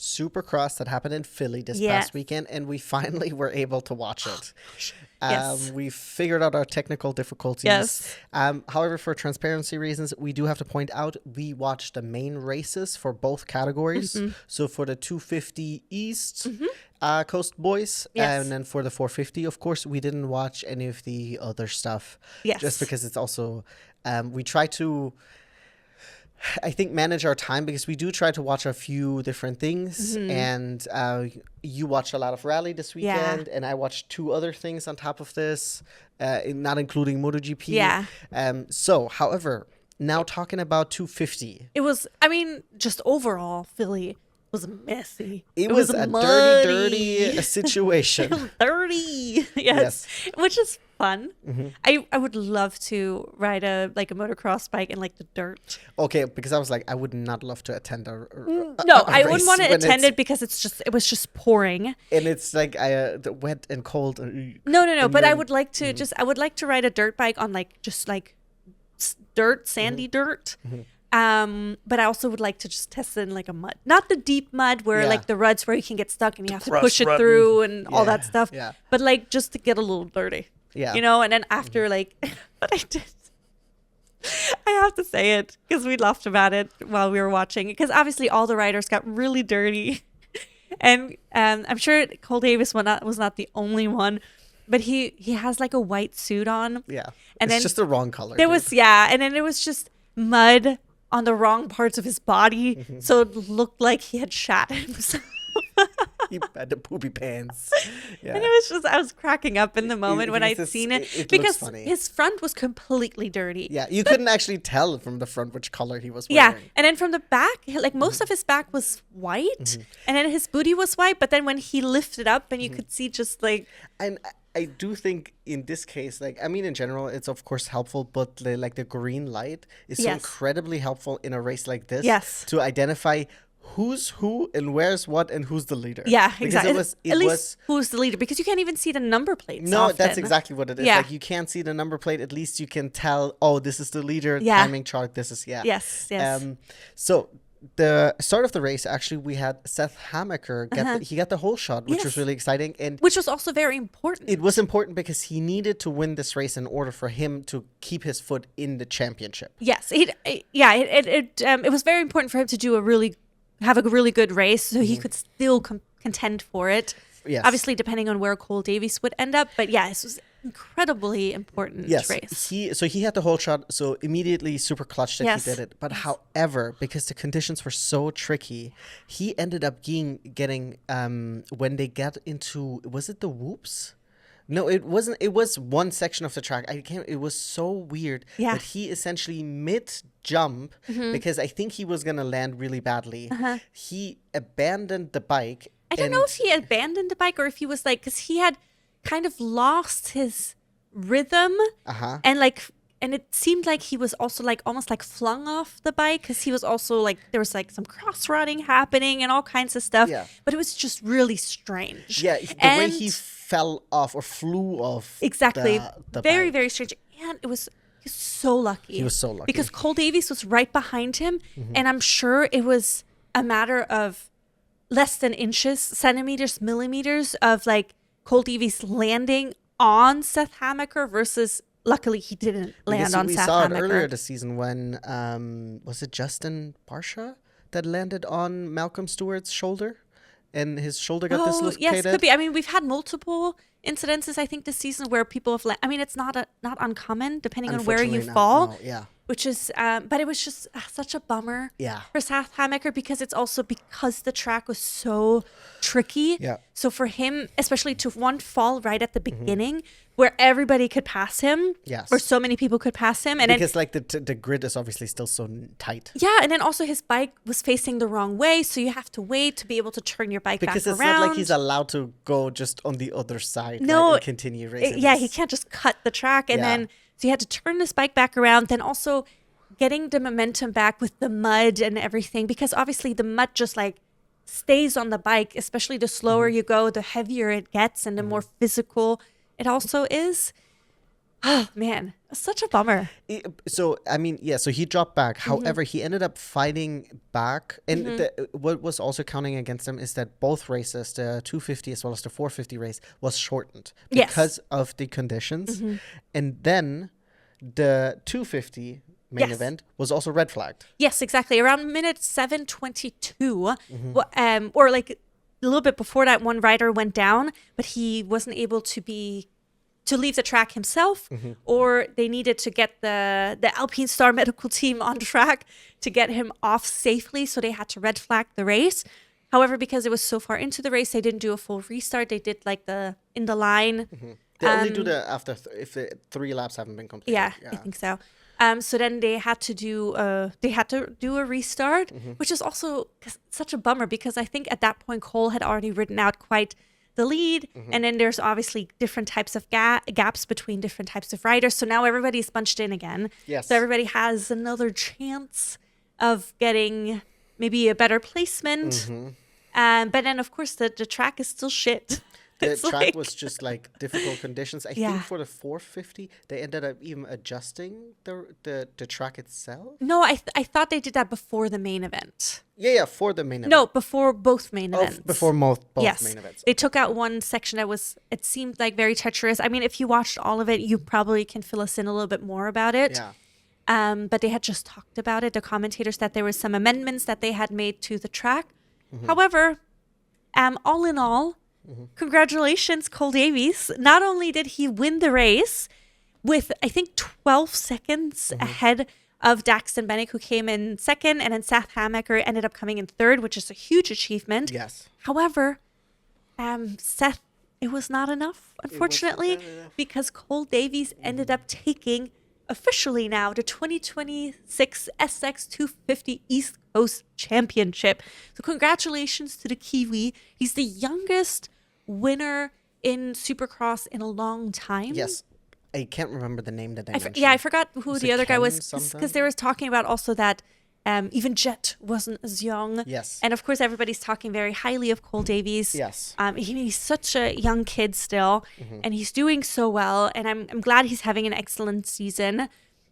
Supercross that happened in Philly this past weekend, and we finally were able to watch it. We figured out our technical difficulties. However, for transparency reasons, we do have to point out we watched the main races for both categories. So for the 250 East Coast boys, and then for the 450, of course, we didn't watch any of the other stuff. Just because it's also, we try to, I think, manage our time, because we do try to watch a few different things. And you watched a lot of rally this weekend, and I watched 2 other things on top of this, not including MotoGP. So, however, now talking about 250. It was, just overall, Philly was messy. It was a dirty situation. Dirty. Yes. Which is fun. I would love to ride a motocross bike in the dirt. Okay, because I was like, I would not love to attend a I wouldn't want to attend it because it was just pouring. And it's like wet and cold. No. But I would like to I would like to ride a dirt bike on dirt, sandy dirt. But I also would like to just test it in a mud, not the deep mud where the ruts where you can get stuck and you have to push it through and all that stuff. But just to get a little dirty. And then after but I did. I have to say it because we laughed about it while we were watching, because obviously all the riders got really dirty, and I'm sure Cole Davis was not the only one. But he has a white suit on. And it's then just the wrong color. There was and then it was just mud on the wrong parts of his body, so it looked like he had shat himself. He had the poopy pants. And it was just, I was cracking up in the moment when I'd seen it because his front was completely dirty. You couldn't actually tell from the front which color he was wearing. And then from the back, most of his back was white, and then his booty was white. But then when he lifted up, and you could see just And I do think in this case, in general, it's of course helpful, but the green light is so incredibly helpful in a race like this to identify who's who and where's what and who's the leader. Exactly. At least who's the leader, because you can't even see the number plates. No, that's exactly what it is. You can't see the number plate. At least you can tell, this is the leader, timing chart, this is, Yes. So the start of the race, actually, we had Seth Hammaker he got the whole shot, which was really exciting, and which was also very important. It was important because he needed to win this race in order for him to keep his foot in the championship. It was very important for him to have a really good race, so he could still contend for it. Obviously, depending on where Cole Davis would end up, but this was incredibly important race. He had the whole shot, so immediately super clutch that he did it. But however, because the conditions were so tricky, he ended up getting when they got into, was it the whoops? No, it wasn't. It was one section of the track. It was so weird that he essentially mid-jump, because I think he was gonna land really badly. He abandoned the bike. I don't know if he abandoned the bike or if he was because he had kind of lost his rhythm, and it seemed like he was also almost flung off the bike, because he was also there was some cross-routing happening and all kinds of stuff. But it was just really strange. The way he fell off or flew off. Exactly. The very, bike. very strange. And he was so lucky. He was so lucky. Because Cole Davis was right behind him, and I'm sure it was a matter of less than inches, centimeters, millimeters of Cole Davis landing on Seth Hammaker versus, luckily he didn't land on Seth Hammaker. We saw it earlier this season when, was it Justin Barsha that landed on Malcolm Stewart's shoulder? And his shoulder got dislocated? Yes, could be. We've had multiple incidences, I think, this season where people have it's not uncommon, depending on where you fall. Which is, but it was just such a bummer for Seth Hammaker, because it's also because the track was so tricky. So for him, especially to fall right at the beginning, where everybody could pass him, or so many people could pass him, and because the grid is obviously still so tight. And then also his bike was facing the wrong way, so you have to wait to be able to turn your bike back around. Because it's not like he's allowed to go just on the other side, and continue racing. He can't just cut the track, and then. So you had to turn this bike back around, then also getting the momentum back with the mud and everything, because obviously the mud just stays on the bike, especially the slower you go, the heavier it gets and the more physical it also is. Oh, man. Such a bummer. So he dropped back. However, he ended up fighting back. And what was also counting against him is that both races, the 250 as well as the 450 race, was shortened because of the conditions. And then the 250 main event was also red flagged. Yes, exactly. Around minute 7:22, or like a little bit before that, one rider went down, but he wasn't able to leave the track himself, or they needed to get the Alpine Star medical team on track to get him off safely, so they had to red flag the race. However, because it was so far into the race, they didn't do a full restart. They did like in the line. They only do the after if the 3 laps haven't been completed. Yeah, I think so. So then they had to do a restart, which is also such a bummer because I think at that point Cole had already ridden out quite the lead, and then there's obviously different types of gaps between different types of riders. So now everybody's bunched in again. Yes. So everybody has another chance of getting maybe a better placement. But then of course the track is still shit. The track was just like difficult conditions. I think for the 450, they ended up even adjusting the track itself. No, I thought they did that before the main event. Yeah, for the main event. No, before both main events. Before both main events. They took out one section that it seemed like very treacherous. I mean, if you watched all of it, you probably can fill us in a little bit more about it. Yeah. But they had just talked about it, the commentators, that there were some amendments that they had made to the track. However, all in all, congratulations, Cole Davies. Not only did he win the race with, I think, 12 seconds ahead of Daxton Bennick, who came in second, and then Seth Hamaker ended up coming in third, which is a huge achievement. Yes. However, Seth, it was not enough, unfortunately, because Cole Davies ended up taking officially now the 2026 SX 250 East Coast Championship. So congratulations to the Kiwi. He's the youngest winner in Supercross in a long time. Yes. I can't remember the name that I mentioned. I forgot who the other guy was, because they were talking about also that even Jet wasn't as young. Yes. And of course, everybody's talking very highly of Cole Davies. Yes. He's such a young kid still, and he's doing so well. And I'm glad he's having an excellent season.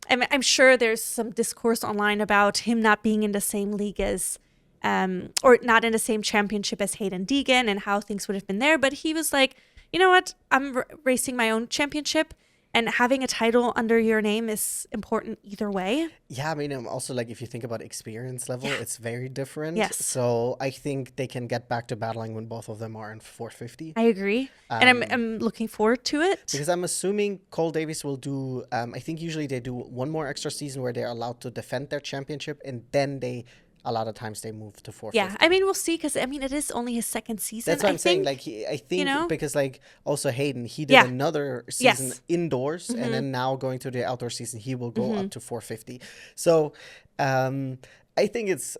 I'm sure there's some discourse online about him not being in the same league as, or not in the same championship as Hayden Deegan and how things would have been there. But he was like, you know what? I'm racing my own championship. And having a title under your name is important either way. Yeah, I mean, also like if you think about experience level, it's very different. Yes. So I think they can get back to battling when both of them are in 450. I agree. And I'm looking forward to it. Because I'm assuming Cole Davies will do, I think usually they do one more extra season where they're allowed to defend their championship, and then a lot of times they move to 450. Yeah, I mean, we'll see, because I mean, it is only his second season. That's what I'm saying. Like, I think because like also Hayden, he did another season indoors, and then now going to the outdoor season, he will go up to 450. So, I think it's.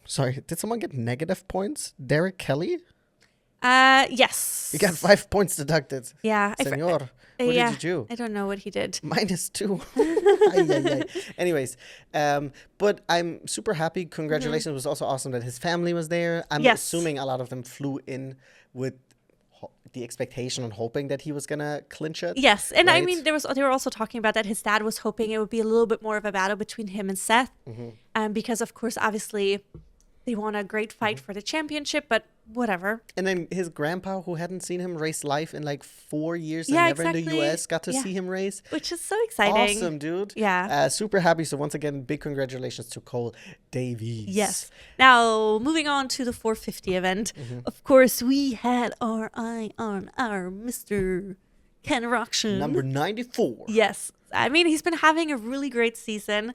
Sorry, did someone get negative points? Derek Kelly? Yes. He got 5 points deducted. Yeah. Senor. What did you do? I don't know what he did. -2. Anyways, but I'm super happy. Congratulations. It was also awesome that his family was there. I'm assuming a lot of them flew in with the expectation and hoping that he was going to clinch it. Yes. And right? I mean, they were also talking about that his dad was hoping it would be a little bit more of a battle between him and Seth. Because, of course, obviously, they want a great fight for the championship, but whatever. And then his grandpa, who hadn't seen him race live in like 4 years and never in the US, got to see him race. Which is so exciting. Awesome, dude. Yeah. Super happy. So once again, big congratulations to Cole Davies. Yes. Now, moving on to the 450 event. Of course, we had our eye on our Mr. Ken Rocksham. Number 94. Yes. I mean, he's been having a really great season.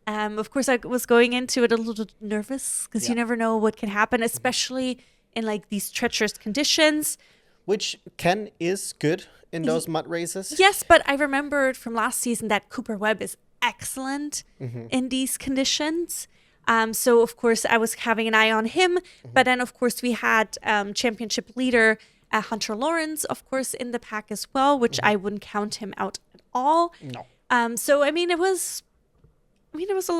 Of course, I was going into it a little nervous because you never know what can happen, especially in like these treacherous conditions. Which Ken is good in those mud races. Yes, but I remembered from last season that Cooper Webb is excellent in these conditions. So, of course, I was having an eye on him. But then, of course, we had championship leader Hunter Lawrence, of course, in the pack as well, which I wouldn't count him out at all. No. So, I mean, it was a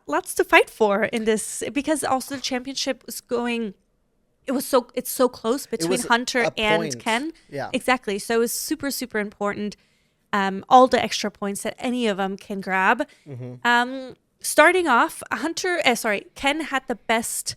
lots to fight for in this, because also the championship was going. It's so close between Hunter and Ken. Yeah. Exactly. So it was super, super important. all the extra points that any of them can grab. Starting off, Ken had the best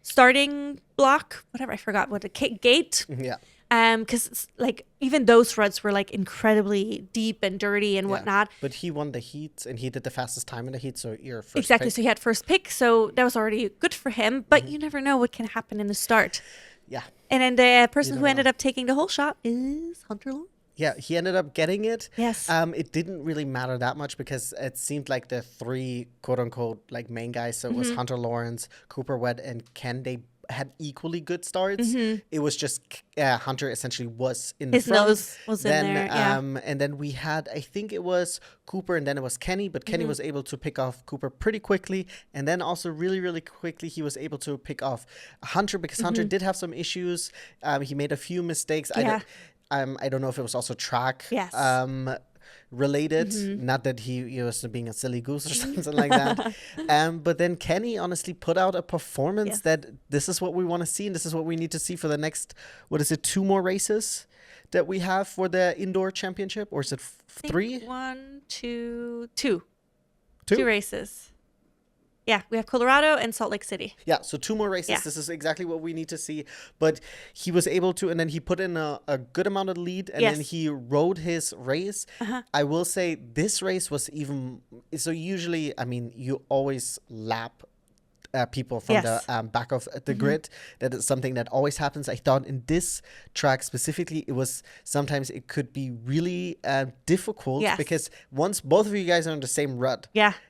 starting block, whatever, I forgot what the gate. Yeah. Because like even those ruts were like incredibly deep and dirty and whatnot. But he won the heat and he did the fastest time in the heat, so you're first exactly. pick. So he had first pick, so that was already good for him. But you never know what can happen in the start. Yeah. And then the person who ended up taking the whole shot is Hunter Lawrence. Yeah, he ended up getting it. Yes. It didn't really matter that much because it seemed like the three quote unquote like main guys. So it was Hunter Lawrence, Cooper Webb, and Ken. They had equally good starts. It was just Hunter essentially was in the front. His nose was in there. And then we had, I think it was Cooper and then it was Kenny, but Kenny was able to pick off Cooper pretty quickly. And then also really, really quickly, he was able to pick off Hunter because Hunter did have some issues. He made a few mistakes. Yeah. I don't know if it was also track related. Not that he was being a silly goose or something like that. But then Kenny honestly put out a performance that this is what we want to see and this is what we need to see for the next, 2 more races that we have for the indoor championship? Or is it 3? 1, 2, 2. 2 races. Yeah, we have Colorado and Salt Lake City. Yeah, so 2 more races. Yeah. This is exactly what we need to see. But he was able to, and then he put in a good amount of lead, and then he rode his race. I will say this race was even, so usually, I mean, you always lap people from the back of the grid. That is something that always happens. I thought in this track specifically, sometimes it could be really difficult because once both of you guys are in the same rut,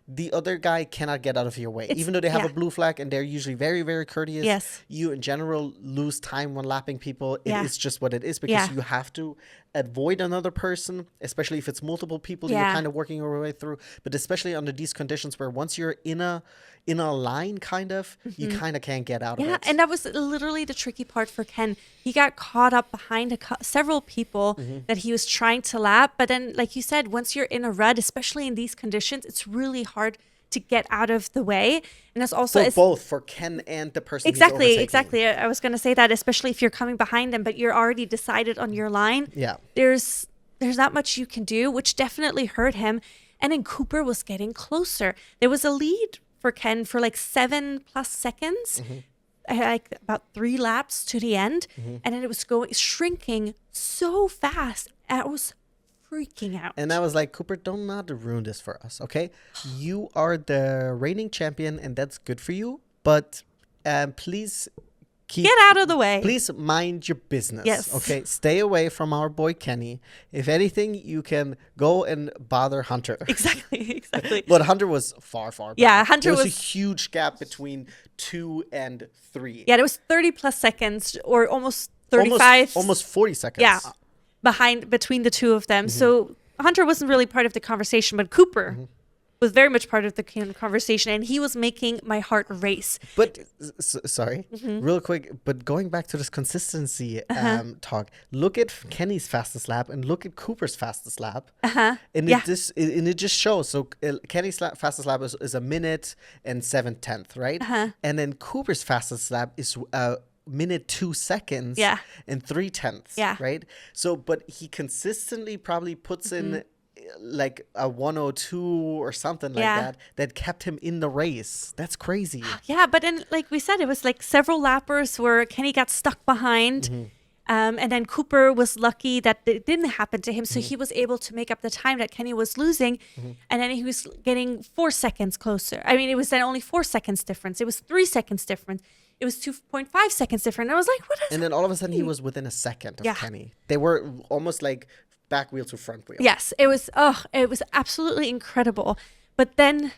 the other guy cannot get out of your way. Even though they have a blue flag and they're usually very, very courteous, you in general lose time when lapping people. It is just what it is because you have to avoid another person, especially if it's multiple people you're kind of working your way through. But especially under these conditions where once you're in a line, kind of, you kind of can't get out of it. Yeah, and that was literally the tricky part for Ken. He got caught up behind several people that he was trying to lap. But then, like you said, once you're in a rut, especially in these conditions, it's really hard to get out of the way. And that's also both for Ken and the person exactly. I was going to say that, especially if you're coming behind them, but you're already decided on your line. Yeah. There's not much you can do, which definitely hurt him. And then Cooper was getting closer. There was a lead for Ken for like 7+ seconds, like about 3 laps to the end. And then it was shrinking so fast. I was freaking out. And I was like, Cooper, don't not ruin this for us, okay? You are the reigning champion and that's good for you, but please get out of the way. Please mind your business. Yes. Okay. Stay away from our boy Kenny. If anything, you can go and bother Hunter. Exactly. But Hunter was far back. Yeah, Hunter was a huge gap between 2 and 3. Yeah, it was 30+ seconds or almost 35. Almost 40 seconds. Yeah. Between the two of them. So Hunter wasn't really part of the conversation, but Cooper was very much part of the conversation, and he was making my heart race. But sorry, real quick, but going back to this consistency talk, look at Kenny's fastest lap and look at Cooper's fastest lap, and it just shows. So Kenny's fastest lap is 1 minute and 7/10, right? And then Cooper's fastest lap is minute 2 seconds and 3/10, right? So, but he consistently probably puts in like a 102 or something like that kept him in the race. That's crazy. Yeah, but then like we said, it was like several lappers where Kenny got stuck behind. And then Cooper was lucky that it didn't happen to him. So he was able to make up the time that Kenny was losing. And then he was getting 4 seconds closer. I mean, it was then only 4 seconds difference. It was 3 seconds difference. It was 2.5 seconds different. I was like, what is And then all of a sudden he was within a second of Kenny. They were almost like back wheel to front wheel. Yes, it was absolutely incredible. But then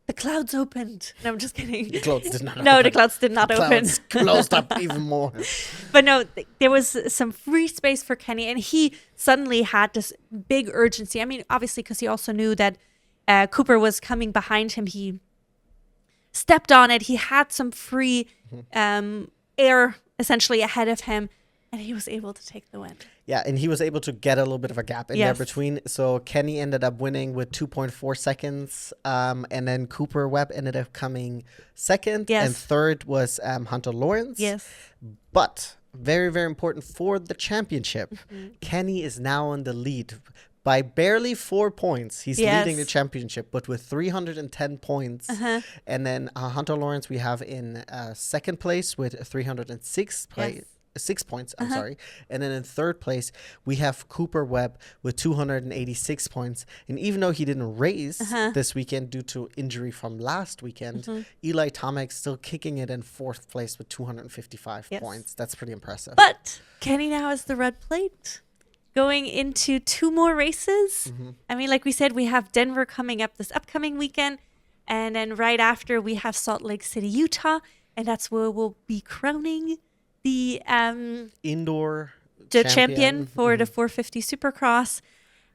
the clouds opened. No, I'm just kidding. The clouds did not open. No, the clouds did not open. Clouds closed up even more. But no, there was some free space for Kenny, and he suddenly had this big urgency. I mean, obviously, because he also knew that Cooper was coming behind him. He stepped on it. He had some free air essentially ahead of him, and he was able to take the win. Yeah, and he was able to get a little bit of a gap in there between. So Kenny ended up winning with 2.4 seconds, and then Cooper Webb ended up coming second, and third was Hunter Lawrence. Yes. But very, very important for the championship. Kenny is now in the lead by barely 4 points. He's leading the championship, but with 310 points. And then Hunter Lawrence we have in second place with 306 6 points, I'm sorry. And then in third place, we have Cooper Webb with 286 points. And even though he didn't race this weekend due to injury from last weekend, Eli Tomac still kicking it in fourth place with 255 points. That's pretty impressive. But Kenny now has the red plate going into 2 more races. I mean, like we said, we have Denver coming up this upcoming weekend. And then right after, we have Salt Lake City, Utah. And that's where we'll be crowning the indoor champion for the 450 Supercross.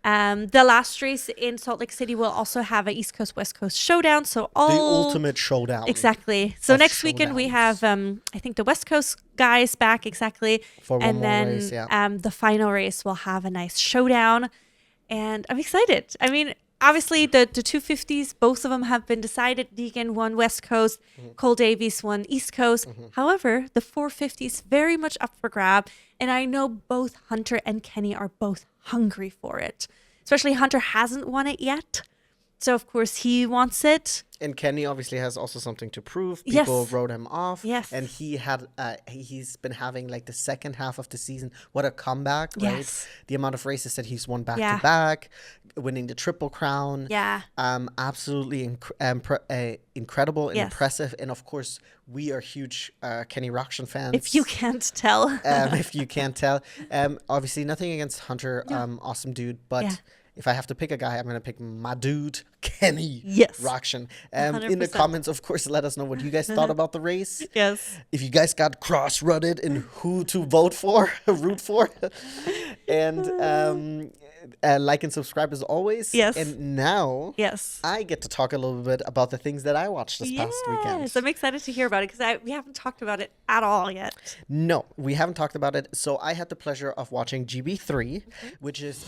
The last race in Salt Lake City will also have an East Coast West Coast showdown. So all the ultimate showdown. Exactly. So next weekend we have I think the West Coast guys back for one more race, the final race will have a nice showdown, and I'm excited. I mean, obviously, the 250s, both of them have been decided. Deegan won West Coast. Cole Davies won East Coast. However, the 450s very much up for grab. And I know both Hunter and Kenny are both hungry for it. Especially Hunter hasn't won it yet. So, of course, he wants it. And Kenny obviously has also something to prove. People wrote him off. And he had, he's been having like the second half of the season. What a comeback, right? The amount of races that he's won back to back, winning the Triple Crown. Absolutely incredible and impressive. And of course, we are huge Kenny Roxon fans. If you can't tell. If you can't tell. Obviously, nothing against Hunter. Awesome dude. But if I have to pick a guy, I'm going to pick my dude, Kenny Roxon. In the comments, of course, let us know what you guys thought about the race. If you guys got cross-rutted in who to vote for, root for. And like and subscribe as always. And now I get to talk a little bit about the things that I watched this past weekend. I'm excited to hear about it because we haven't talked about it at all yet. No, we haven't talked about it. So I had the pleasure of watching GB3, which is...